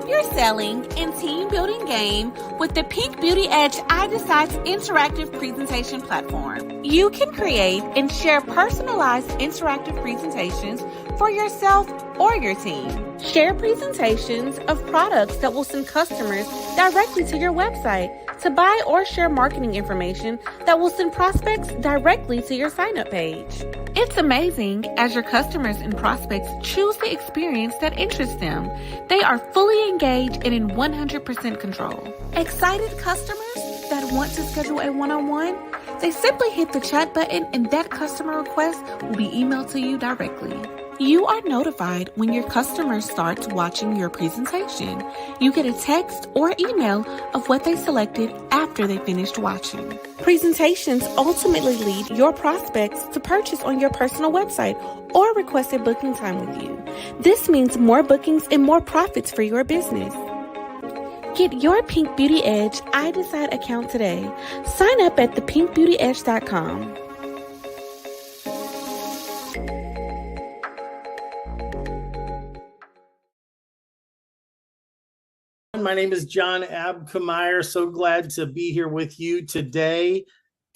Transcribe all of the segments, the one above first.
Up your selling and team building game with the Pink Beauty Edge iDecide's interactive presentation platform. You can create and share personalized interactive presentations for yourself or your team. Share presentations of products that will send customers directly to your website to buy, or share marketing information that will send prospects directly to your sign-up page. It's amazing as your customers and prospects choose the experience that interests them. They are fully engaged and in 100% control. Excited customers that want to schedule a one-on-one? They simply hit the chat button and that customer request will be emailed to you directly. You are notified when your customer starts watching your presentation. You get a text or email of what they selected after they finished watching. Presentations ultimately lead your prospects to purchase on your personal website or request a booking time with you. This means more bookings and more profits for your business. Get your Pink Beauty Edge iDecide account today. Sign up at thepinkbeautyedge.com. My name is John Abkemeyer. So glad to be here with you today.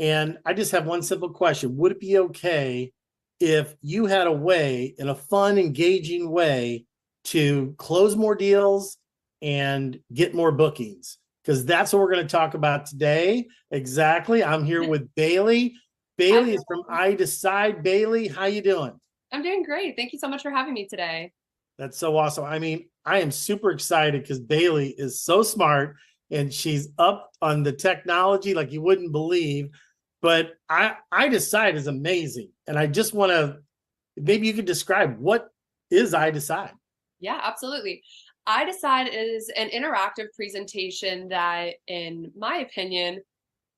And I just have one simple question. Would it be okay if you had a way, in a fun, engaging way, to close more deals and get more bookings? Because that's what we're going to talk about today. Exactly. I'm here with Bailey. Bailey is from iDecide. Bailey, how you doing? I'm doing great. Thank you so much for having me today. That's so awesome. I mean, I am super excited because Bailey is so smart and she's up on the technology like you wouldn't believe. But iDecide is amazing. And I just want to, maybe you could describe, what is iDecide? Yeah, absolutely. iDecide is an interactive presentation that, in my opinion,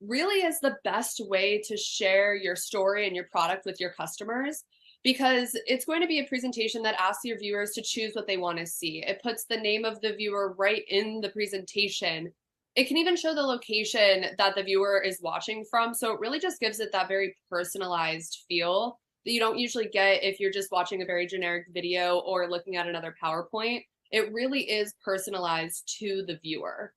really is the best way to share your story and your product with your customers, because it's going to be a presentation that asks your viewers to choose what they want to see. It puts the name of the viewer right in the presentation. It can even show the location that the viewer is watching from. So it really just gives it that very personalized feel that you don't usually get if you're just watching a very generic video or looking at another PowerPoint. It really is personalized to the viewer.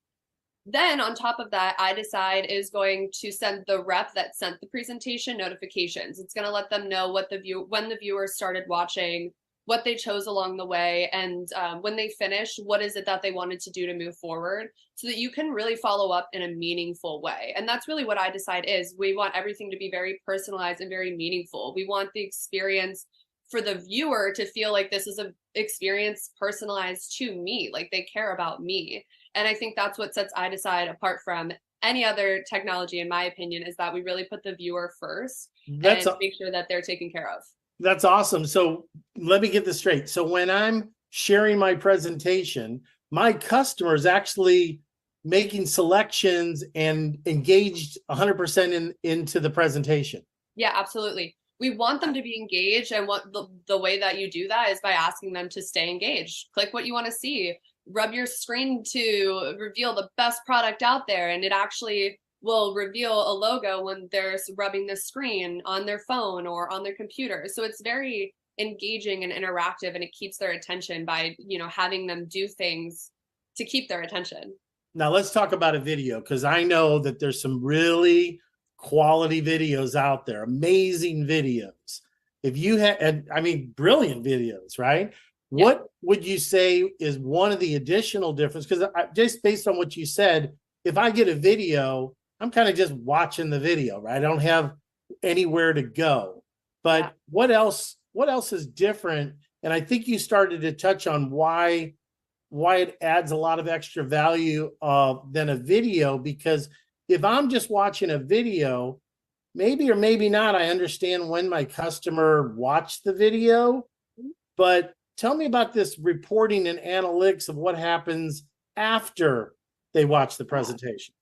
Then on top of that, iDecide is going to send the rep that sent the presentation notifications. It's going to let them know what when the viewer started watching, what they chose along the way, and when they finished, what is it that they wanted to do to move forward, so that you can really follow up in a meaningful way. And that's really what iDecide is. We want everything to be very personalized and very meaningful. We want the experience for the viewer to feel like this is an experience personalized to me, like they care about me. And I think that's what sets iDecide apart from any other technology, in my opinion, is that we really put the viewer first and make sure that they're taken care of. That's awesome. So let me get this straight. So when I'm sharing my presentation, my customer is actually making selections and engaged 100% into the presentation. Yeah, absolutely. We want them to be engaged, and what the way that you do that is by asking them to stay engaged. Click what you want to see. Rub your screen to reveal the best product out there, and it actually will reveal a logo when they're rubbing the screen on their phone or on their computer. So it's very engaging and interactive, and it keeps their attention by, having them do things to keep their attention. Now let's talk about a video, because I know that there's some really quality videos out there, amazing videos. If you had, brilliant videos, right? Yeah. What would you say is one of the additional difference? Because just based on what you said, if I get a video, I'm kind of just watching the video, right? I don't have anywhere to go. But yeah. What else is different? And I think you started to touch on why it adds a lot of extra value than a video, because if I'm just watching a video, maybe or maybe not, I understand when my customer watched the video, but tell me about this reporting and analytics of what happens after they watch the presentation.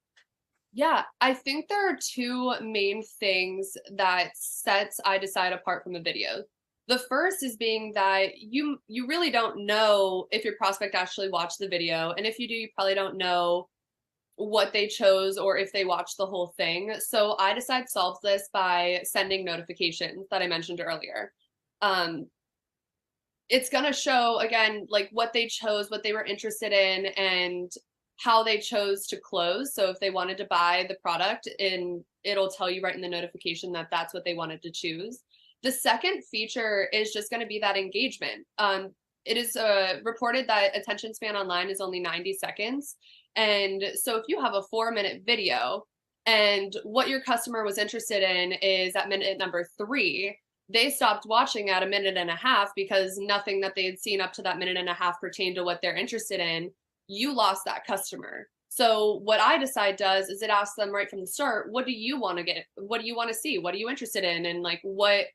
Yeah, I think there are two main things that sets iDecide apart from a video. The first is being that you really don't know if your prospect actually watched the video. And if you do, you probably don't know what they chose or if they watched the whole thing. So iDecide solves this by sending notifications that I mentioned earlier. it's going to show again, like what they chose, what they were interested in, and how they chose to close. So if they wanted to buy the product, and it'll tell you right in the notification that that's what they wanted to choose. The second feature is just going to be that engagement. It is reported that attention span online is only 90 seconds. And so if you have a 4-minute video and what your customer was interested in is at minute number 3, they stopped watching at a minute and a half because nothing that they had seen up to that minute and a half pertained to what they're interested in. You lost that customer. So what iDecide does is it asks them right from the start, what do you want to get? What do you want to see? What are you interested in? And like, what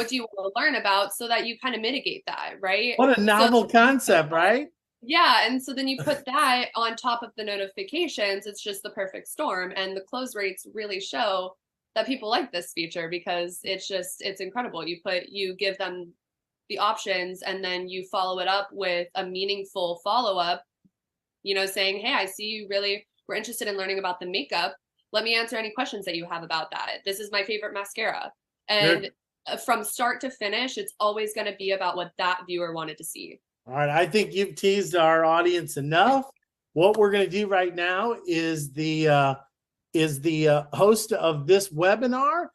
do you want to learn about, so that you kind of mitigate that, right? What a novel concept, right? Yeah. And so then you put that on top of the notifications. It's just the perfect storm. And the close rates really show that people like this feature because it's incredible. You give them the options and then you follow it up with a meaningful follow-up, saying, hey, I see you really were interested in learning about the makeup. Let me answer any questions that you have about that. This is my favorite mascara. And from start to finish, it's always going to be about what that viewer wanted to see. All right. I think you've teased our audience enough. What we're going to do right now is the host of this webinar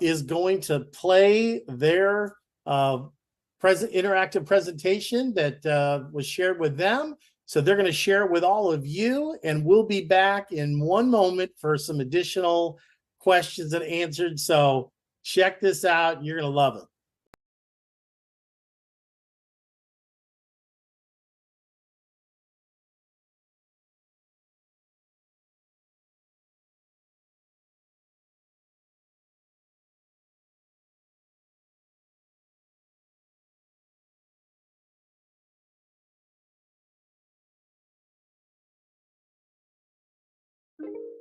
is going to play their interactive presentation that was shared with them. So they're going to share it with all of you, and we'll be back in one moment for some additional questions and answers. So check this out. You're going to love it.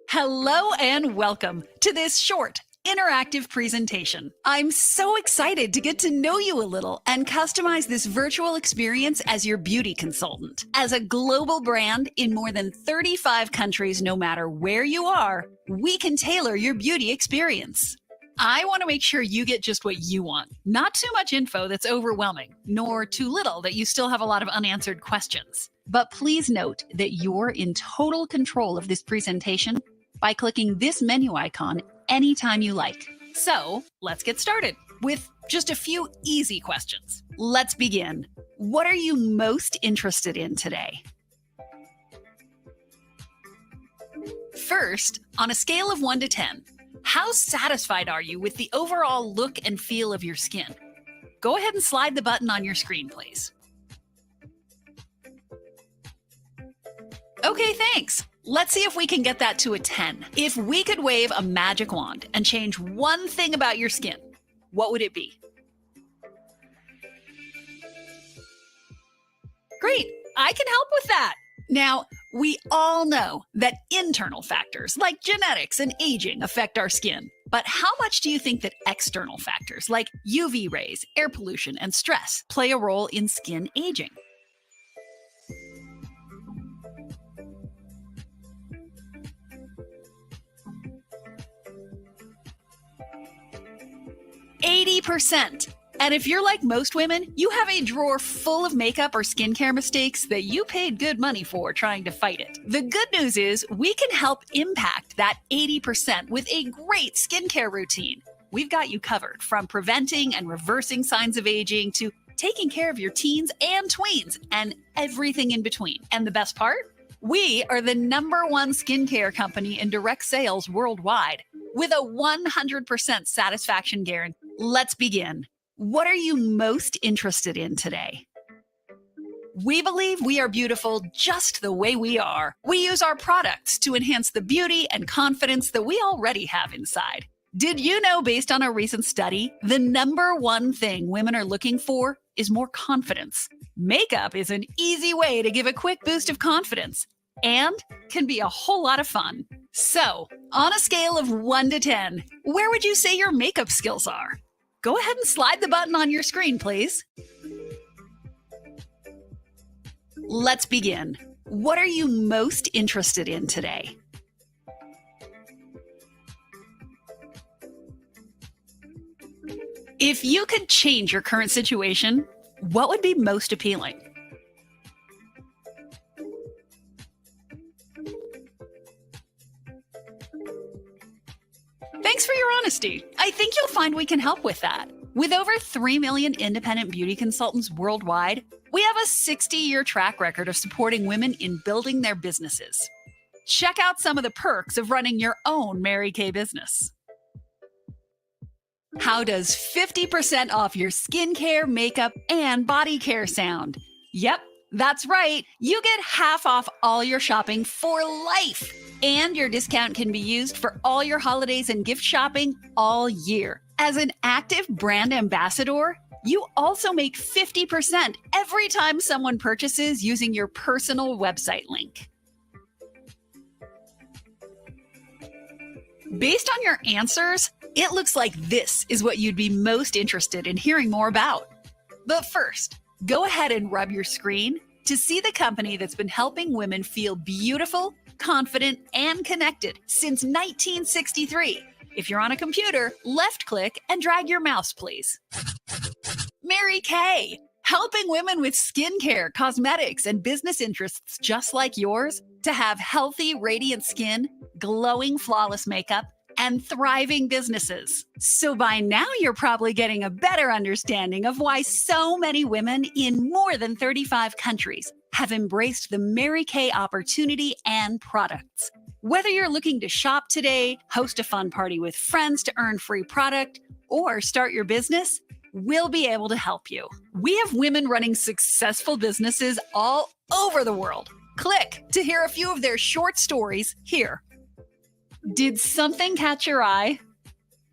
Hello and welcome to this short, interactive presentation. I'm so excited to get to know you a little and customize this virtual experience as your beauty consultant. As a global brand in more than 35 countries, no matter where you are, we can tailor your beauty experience. I want to make sure you get just what you want. Not too much info that's overwhelming, nor too little that you still have a lot of unanswered questions. But please note that you're in total control of this presentation by clicking this menu icon anytime you like. So let's get started with just a few easy questions. Let's begin. What are you most interested in today? First, on a scale of 1 to 10, how satisfied are you with the overall look and feel of your skin? Go ahead and slide the button on your screen, please. Okay, thanks. Let's see if we can get that to a 10. If we could wave a magic wand and change one thing about your skin, what would it be? Great, I can help with that. Now, we all know that internal factors like genetics and aging affect our skin. But how much do you think that external factors like UV rays, air pollution, and stress play a role in skin aging? %. And if you're like most women, you have a drawer full of makeup or skincare mistakes that you paid good money for trying to fight it. The good news is we can help impact that 80% with a great skincare routine. We've got you covered, from preventing and reversing signs of aging to taking care of your teens and tweens and everything in between. And the best part? We are the #1 skincare company in direct sales worldwide with a 100% satisfaction guarantee. Let's begin. What are you most interested in today? We believe we are beautiful just the way we are. We use our products to enhance the beauty and confidence that we already have inside. Did you know, based on a recent study, the #1 thing women are looking for is more confidence? Makeup is an easy way to give a quick boost of confidence and can be a whole lot of fun. So, on a scale of 1 to 10, where would you say your makeup skills are? Go ahead and slide the button on your screen, please. Let's begin. What are you most interested in today? If you could change your current situation, what would be most appealing? Thanks for your honesty. I think you'll find we can help with that. With over 3 million independent beauty consultants worldwide, we have a 60-year track record of supporting women in building their businesses. Check out some of the perks of running your own Mary Kay business. How does 50% off your skincare, makeup, and body care sound? Yep, that's right. You get half off all your shopping for life. And your discount can be used for all your holidays and gift shopping all year. As an active brand ambassador, you also make 50% every time someone purchases using your personal website link. Based on your answers, it looks like this is what you'd be most interested in hearing more about. But first, go ahead and rub your screen to see the company that's been helping women feel beautiful, confident, and connected since 1963. If you're on a computer, left-click and drag your mouse, please. Mary Kay, helping women with skincare, cosmetics, and business interests just like yours to have healthy, radiant skin, glowing, flawless makeup, and thriving businesses. So by now, you're probably getting a better understanding of why so many women in more than 35 countries have embraced the Mary Kay opportunity and products. Whether you're looking to shop today, host a fun party with friends to earn free product, or start your business, we'll be able to help you. We have women running successful businesses all over the world. Click to hear a few of their short stories here. Did something catch your eye?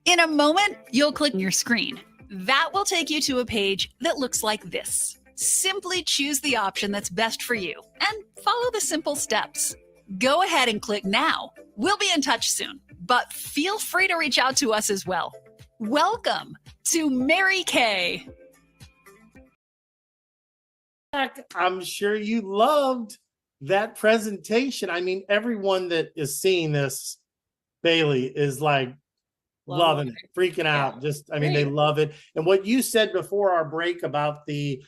In a moment, you'll click on your screen. That will take you to a page that looks like this. Simply choose the option that's best for you and follow the simple steps. Go ahead and click now. We'll be in touch soon, but feel free to reach out to us as well. Welcome to Mary Kay. I'm sure you loved that presentation. I mean, everyone that is seeing this, Bailey, is like loving it, freaking out. Just, I mean, they love it. And what you said before our break about the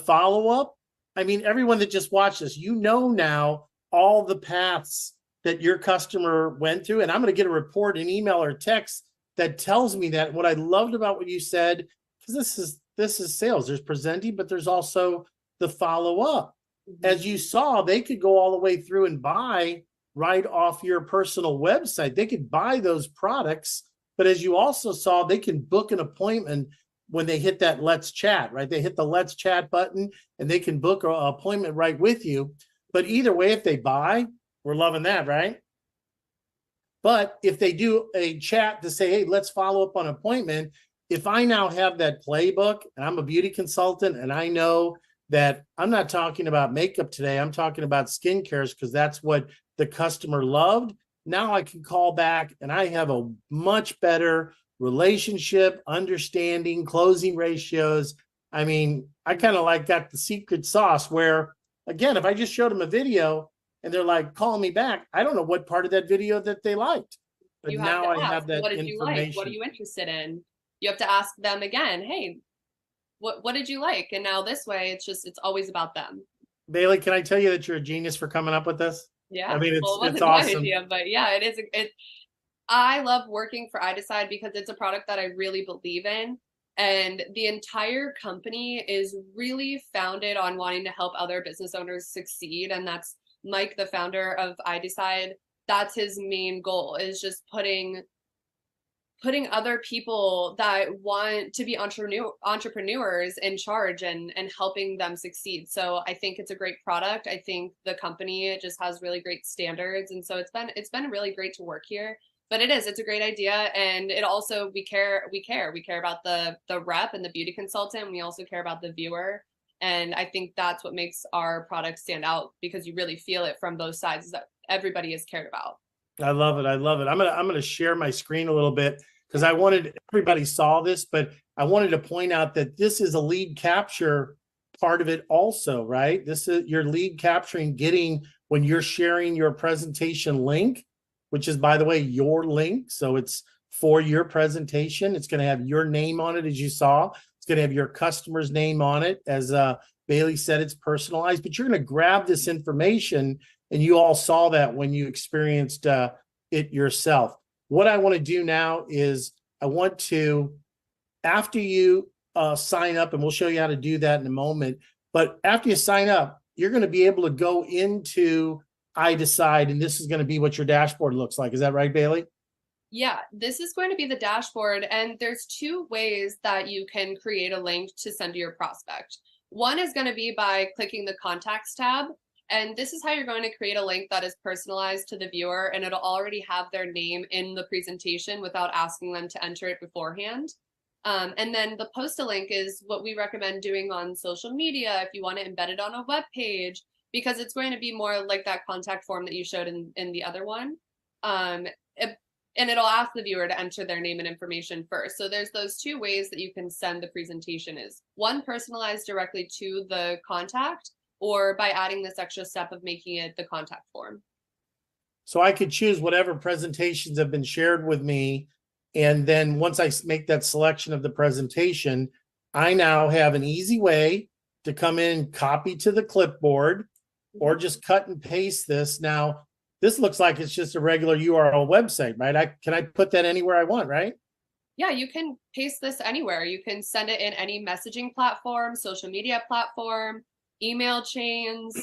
follow-up, I mean, everyone that just watched this, you know now all the paths that your customer went through. And I'm going to get a report, an email or text that tells me that. What I loved about what you said, because this is sales, there's presenting, but there's also the follow-up. As you saw, they could go all the way through and buy right off your personal website. They could buy those products, but as you also saw, they can book an appointment when they hit that Let's Chat, right? They hit the Let's Chat button and they can book an appointment right with you. But either way, if they buy, we're loving that, right? But if they do a chat to say, hey, let's follow up on an appointment, if I now have that playbook and I'm a beauty consultant and I know that I'm not talking about makeup today, I'm talking about skincare because that's what the customer loved. Now I can call back and I have a much better relationship, understanding, closing ratios. I mean, I kind of like got the secret sauce where, again, if I just showed them a video and they're like, call me back, I don't know what part of that video that they liked. But now I have that what did information. You like? What are you interested in? You have to ask them again, hey, what did you like? And now this way, it's always about them. Bailey, can I tell you that you're a genius for coming up with this? Yeah. I mean, it wasn't awesome. My idea, but yeah, it is. I love working for iDecide because it's a product that I really believe in. And the entire company is really founded on wanting to help other business owners succeed. And that's Mike, the founder of iDecide. That's his main goal, is just putting other people that want to be entrepreneurs in charge and helping them succeed. So I think it's a great product. I think the company just has really great standards. And so it's been really great to work here. But it's a great idea. And it also, we care about the rep and the beauty consultant. We also care about the viewer. And I think that's what makes our product stand out, because you really feel it from both sides, is that everybody is cared about. I love it. I love it. I'm gonna share my screen a little bit because I wanted, everybody saw this, but I wanted to point out that this is a lead capture part of it also, right? This is your lead capturing, getting when you're sharing your presentation link, which is, by the way, your link. So it's for your presentation. It's going to have your name on it, as you saw. It's going to have your customer's name on it. As Bailey said, it's personalized, but you're going to grab this information, and you all saw that when you experienced it yourself. What I want to do now is I want to, after you sign up, and we'll show you how to do that in a moment, but after you sign up, you're going to be able to go into iDecide, and this is going to be what your dashboard looks like. Is that right, Bailey? Yeah, this is going to be the dashboard, and there's two ways that you can create a link to send to your prospect. One is going to be by clicking the Contacts tab, and this is how you're going to create a link that is personalized to the viewer, and it'll already have their name in the presentation without asking them to enter it beforehand. And then the post a link is what we recommend doing on social media if you want to embed it on a web page, because it's going to be more like that contact form that you showed in the other one. And it'll ask the viewer to enter their name and information first. So there's those two ways that you can send the presentation, is one, personalized directly to the contact, or by adding this extra step of making it the contact form. So I could choose whatever presentations have been shared with me. And then once I make that selection of the presentation, I now have an easy way to come in, copy to the clipboard, or just cut and paste this. Now, this looks like it's just a regular URL website, right? Can I put that anywhere I want, right? Yeah, you can paste this anywhere. You can send it in any messaging platform, social media platform, email chains,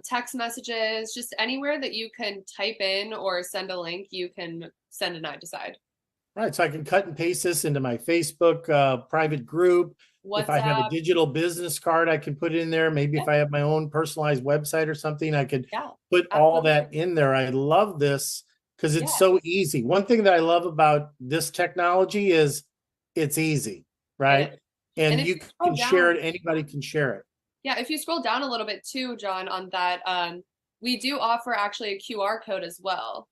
text messages, just anywhere that you can type in or send a link, you can send an iDecide. Right, so I can cut and paste this into my Facebook private group. WhatsApp. If I have a digital business card, I can put it in there. Maybe if I have my own personalized website or something, I could put all that in there. I love this because it's so easy. One thing that I love about this technology is it's easy, right? And you can share it. Anybody can share it. Yeah, if you scroll down a little bit too, John, on that, we do offer actually a QR code as well.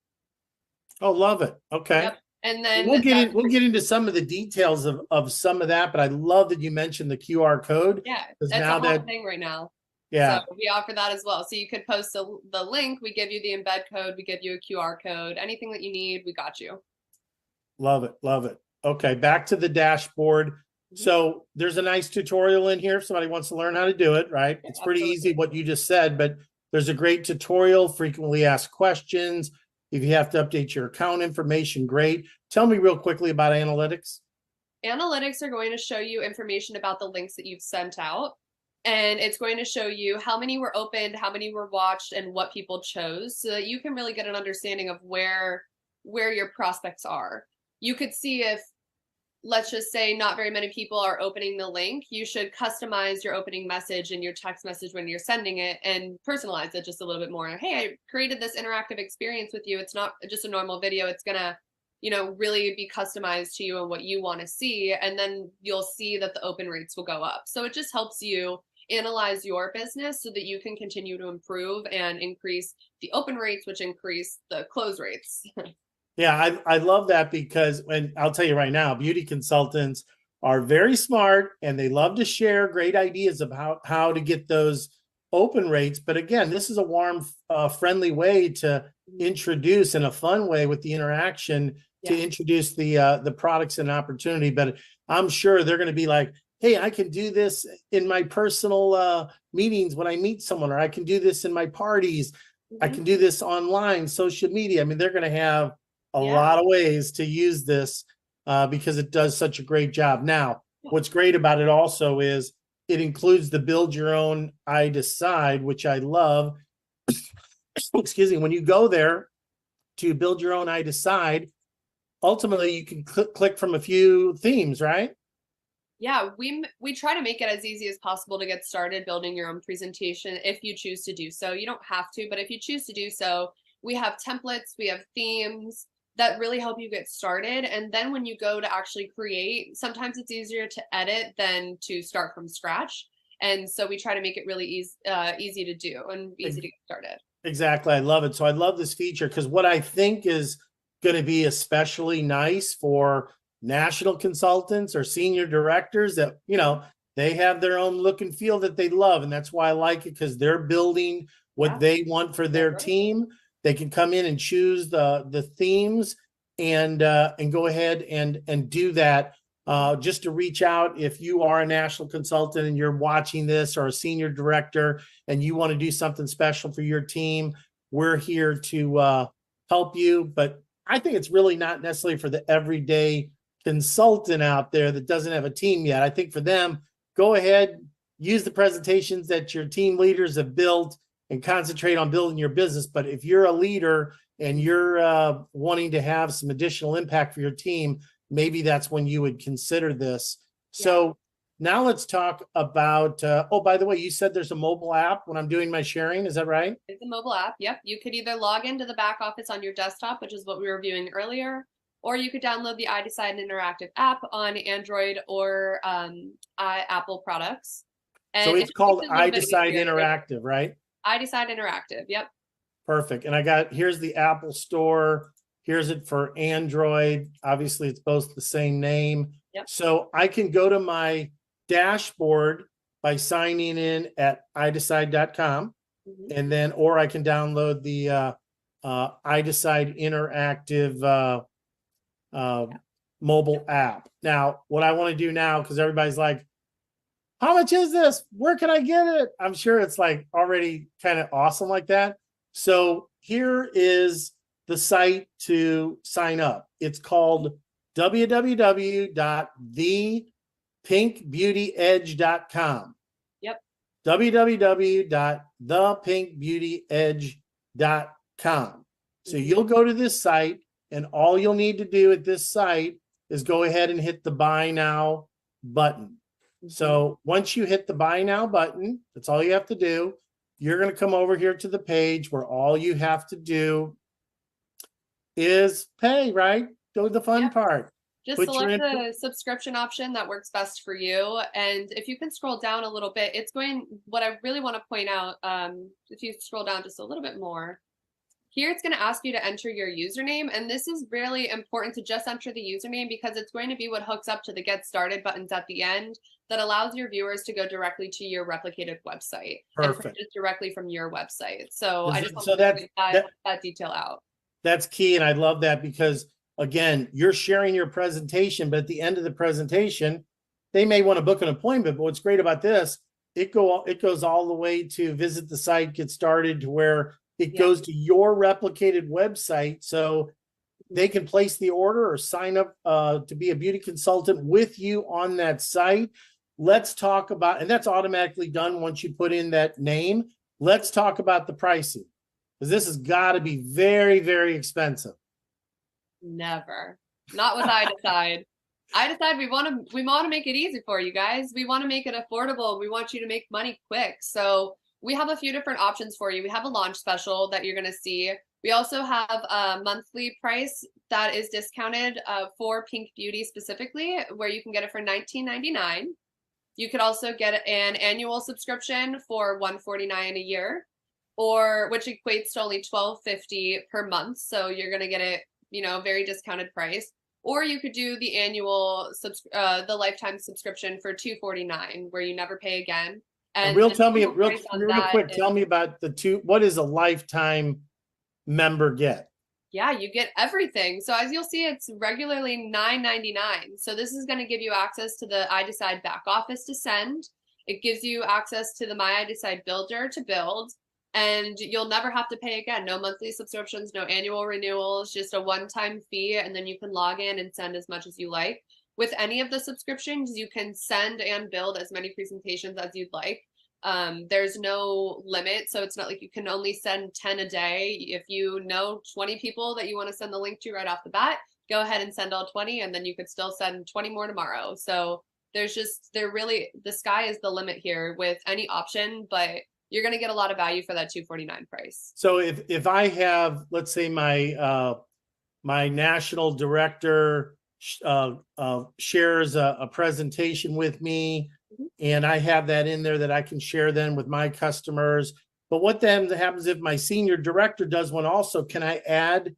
Oh, love it. Okay. Yep. And then we'll get into some of the details of some of that, but I love that you mentioned the QR code. Yeah, that's now a hot thing right now. Yeah, so we offer that as well. So you could post the link, we give you the embed code, we give you a QR code, anything that you need, we got you. Love it, love it. Okay, back to the dashboard. So there's a nice tutorial in here if somebody wants to learn how to do it, right? It's pretty easy what you just said, but there's a great tutorial, frequently asked questions. If you have to update your account information, great. Tell me real quickly about analytics. Analytics are going to show you information about the links that you've sent out. And it's going to show you how many were opened, how many were watched, and what people chose, so that you can really get an understanding of where your prospects are. You could see if, let's just say, not very many people are opening the link, you should customize your opening message and your text message when you're sending it and personalize it just a little bit more. Hey, I created this interactive experience with you. It's not just a normal video. It's gonna, really be customized to you and what you want to see. And then you'll see that the open rates will go up. So it just helps you analyze your business so that you can continue to improve and increase the open rates, which increase the close rates. Yeah, I love that because I'll tell you right now, beauty consultants are very smart and they love to share great ideas about how to get those open rates. But again, this is a warm, friendly way to introduce, in a fun way with the interaction, to introduce the products and opportunity. But I'm sure they're going to be like, hey, I can do this in my personal meetings when I meet someone, or I can do this in my parties. I can do this online, social media. I mean, they're going to have a lot of ways to use this because it does such a great job. Now, what's great about it also is it includes the build your own iDecide, which I love. Excuse me. When you go there to build your own iDecide, ultimately you can click from a few themes, right? Yeah, we try to make it as easy as possible to get started building your own presentation if you choose to do so. You don't have to, but if you choose to do so, we have templates, we have themes that really help you get started. And then when you go to actually create, sometimes it's easier to edit than to start from scratch. And so we try to make it really easy to do and easy to get started. Exactly. I love it. So I love this feature because what I think is going to be especially nice for national consultants or senior directors that, they have their own look and feel that they love. And that's why I like it, because they're building what they want for their team. They can come in and choose the themes and go ahead and do that. just to reach out if you are a national consultant and you're watching this, or a senior director and you want to do something special for your team. We're here to help you, but I think it's really not necessarily for the everyday consultant out there that doesn't have a team yet. I think for them, go ahead, use the presentations that your team leaders have built and concentrate on building your business. But if you're a leader and you're wanting to have some additional impact for your team, maybe that's when you would consider this. So now let's talk about, oh, by the way, you said there's a mobile app when I'm doing my sharing. Is that right? It's a mobile app. Yep. You could either log into the back office on your desktop, which is what we were viewing earlier, or you could download the iDecide Interactive app on Android or Apple products. And so it's called iDecide Interactive, right? iDecide Interactive. Yep. Perfect. And here's the Apple Store. Here's it for Android. Obviously, it's both the same name. Yep. So I can go to my dashboard by signing in at idecide.com. And then, or I can download the iDecide Interactive mobile app. Now, what I want to do now, because everybody's like, how much is this? Where can I get it? I'm sure it's like already kind of awesome like that. So here is the site to sign up. It's called www.thepinkbeautyedge.com. Yep. www.thepinkbeautyedge.com. So you'll go to this site, and all you'll need to do at this site is go ahead and hit the buy now button. So once you hit the buy now button, that's all you have to do. You're going to come over here to the page where all you have to do is pay, right? Do the fun part. Just select the subscription option that works best for you. And if you can scroll down a little bit, what I really want to point out, if you scroll down just a little bit more, here it's going to ask you to enter your username. And this is really important to just enter the username, because it's going to be what hooks up to the get started buttons at the end that allows your viewers to go directly to your replicated website. Perfect. And purchase directly from your website. So I just want so to point that detail out. That's key. And I love that, because again, you're sharing your presentation, but at the end of the presentation, they may want to book an appointment. But what's great about this, it goes all the way to visit the site, get started, to where it goes to your replicated website, so they can place the order or sign up to be a beauty consultant with you on that site. Let's talk about, and that's automatically done once you put in that name. Let's talk about the pricing, because this has got to be very, very expensive. Never. Not with iDecide. iDecide, we want to make it easy for you guys. We want to make it affordable. We want you to make money quick. So we have a few different options for you. We have a launch special that you're going to see. We also have a monthly price that is discounted for Pink Beauty specifically, where you can get it for $19.99. You could also get an annual subscription for $149 a year, which equates to only $12.50 per month. So you're going to get it, very discounted price. Or you could do the annual, the lifetime subscription for $249, where you never pay again. And real quick, tell me about what is a lifetime member get? Yeah, you get everything. So as you'll see, it's regularly $9.99. So this is going to give you access to the iDecide back office to send. It gives you access to the My iDecide builder to build, and you'll never have to pay again. No monthly subscriptions, no annual renewals, just a one-time fee, and then you can log in and send as much as you like. With any of the subscriptions, you can send and build as many presentations as you'd like. There's no limit, so it's not like you can only send 10 a day. If you know 20 people that you want to send the link to right off the bat, go ahead and send all 20, and then you could still send 20 more tomorrow. So the sky is the limit here with any option, but you're going to get a lot of value for that $249 price. So if I have, let's say my national director shares a presentation with me, and I have that in there that I can share then with my customers. But what then happens if my senior director does one also? Can I add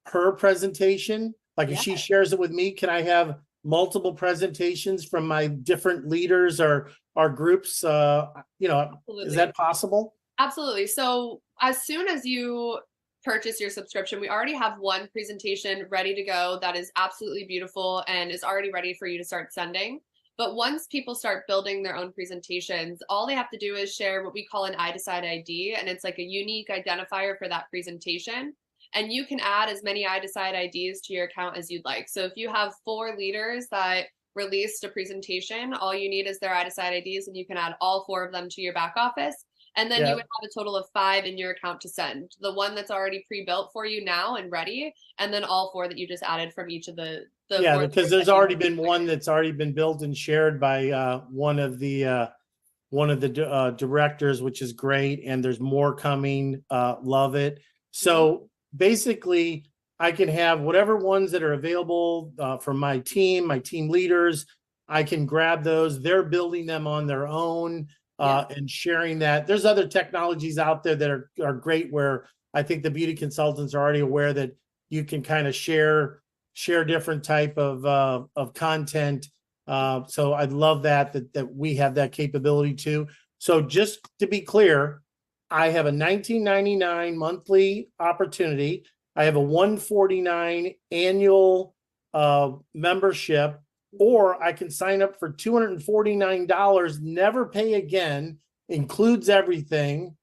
her presentation? Like if she shares it with me, can I have multiple presentations from my different leaders or groups? Absolutely. Is that possible? Absolutely. So as soon as you purchase your subscription, we already have one presentation ready to go that is absolutely beautiful and is already ready for you to start sending. But once people start building their own presentations, all they have to do is share what we call an iDecide ID, and it's like a unique identifier for that presentation. And you can add as many iDecide IDs to your account as you'd like. So if you have 4 leaders that released a presentation, all you need is their iDecide IDs, and you can add all 4 of them to your back office. And then you would have a total of 5 in your account to send. The one that's already pre-built for you now and ready, and then all 4 that you just added from each of the because there's already been one that's already been built and shared by one of the directors, which is great, and there's more coming. Love it. So basically, I can have whatever ones that are available from my team leaders. I can grab those. They're building them on their own. And sharing that. There's other technologies out there that are great, where I think the beauty consultants are already aware that you can kind of share different type of content. So I love that we have that capability too. So just to be clear, I have a $19.99 monthly opportunity. I have a $149 annual membership. Or I can sign up for $249, never pay again, includes everything,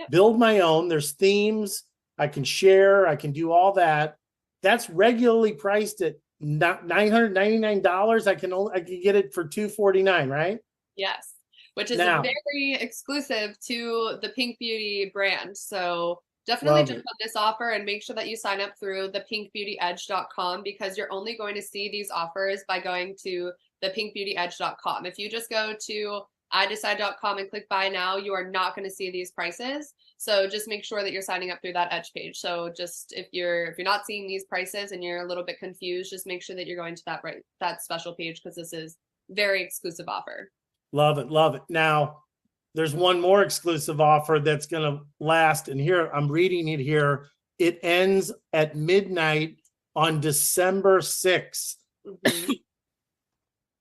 build my own. There's themes I can share. I can do all that. That's regularly priced at $999. I can get it for $249, right? Yes, which is very exclusive to the Pink Beauty brand. So definitely jump on this offer and make sure that you sign up through the pinkbeautyedge.com, because you're only going to see these offers by going to the pinkbeautyedge.com. If you just go to idecide.com and click buy now, you are not going to see these prices. So just make sure that you're signing up through that Edge page. So just if you're not seeing these prices and you're a little bit confused, just make sure that you're going to that special page, because this is very exclusive offer. Love it. Love it. Now, there's one more exclusive offer that's going to last. And here, I'm reading it here. It ends at midnight on December 6th.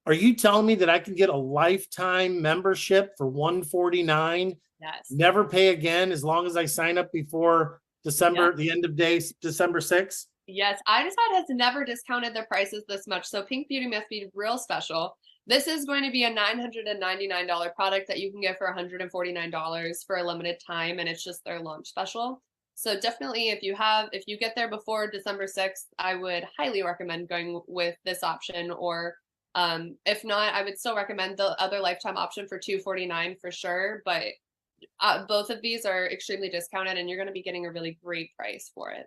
Are you telling me that I can get a lifetime membership for $149? Yes. Never pay again, as long as I sign up before December, the end of day, December 6th? Yes. iDecide has never discounted their prices this much. So Pink Beauty must be real special. This is going to be a $999 product that you can get for $149 for a limited time, and it's just their launch special. So definitely, if you get there before December 6th, I would highly recommend going with this option. Or if not, I would still recommend the other lifetime option for $249 for sure. But both of these are extremely discounted, and you're going to be getting a really great price for it.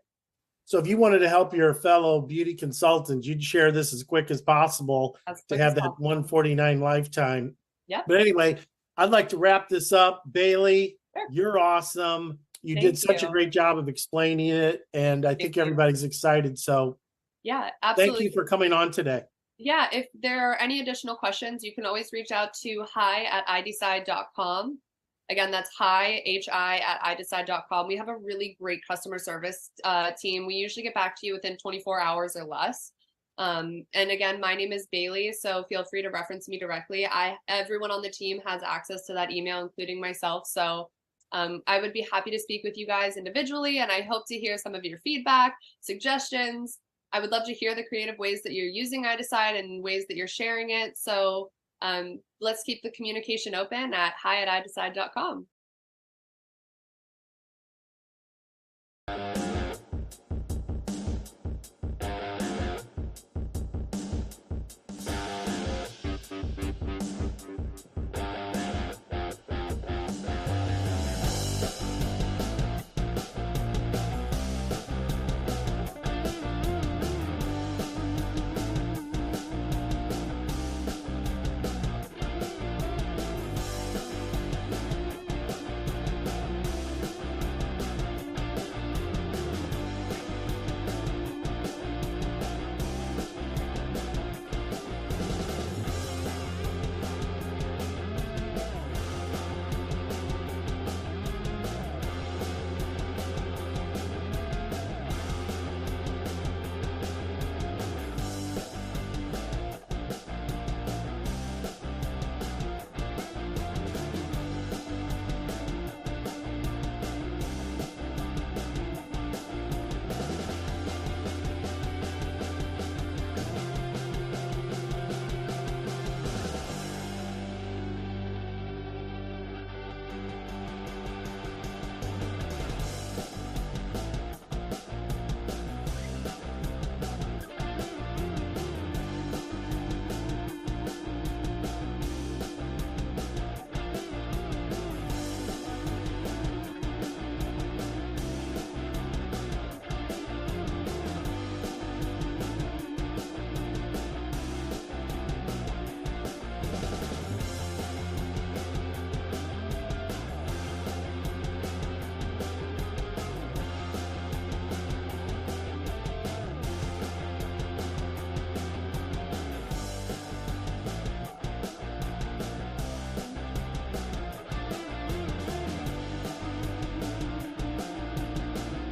So if you wanted to help your fellow beauty consultants, you'd share this as quick as possible to have that $149 lifetime. Yeah. But anyway, I'd like to wrap this up. Bailey, you're awesome. You did such a great job of explaining it, and I think everybody's excited. So yeah, absolutely. Thank you for coming on today. Yeah, if there are any additional questions, you can always reach out to hi@idecide.com. Again, that's hi@idecide.com. We have a really great customer service team. We usually get back to you within 24 hours or less. And again, my name is Bailey, so feel free to reference me directly. Everyone on the team has access to that email, including myself. So I would be happy to speak with you guys individually, and I hope to hear some of your feedback, suggestions. I would love to hear the creative ways that you're using iDecide and ways that you're sharing it. So let's keep the communication open at hi@idecide.com.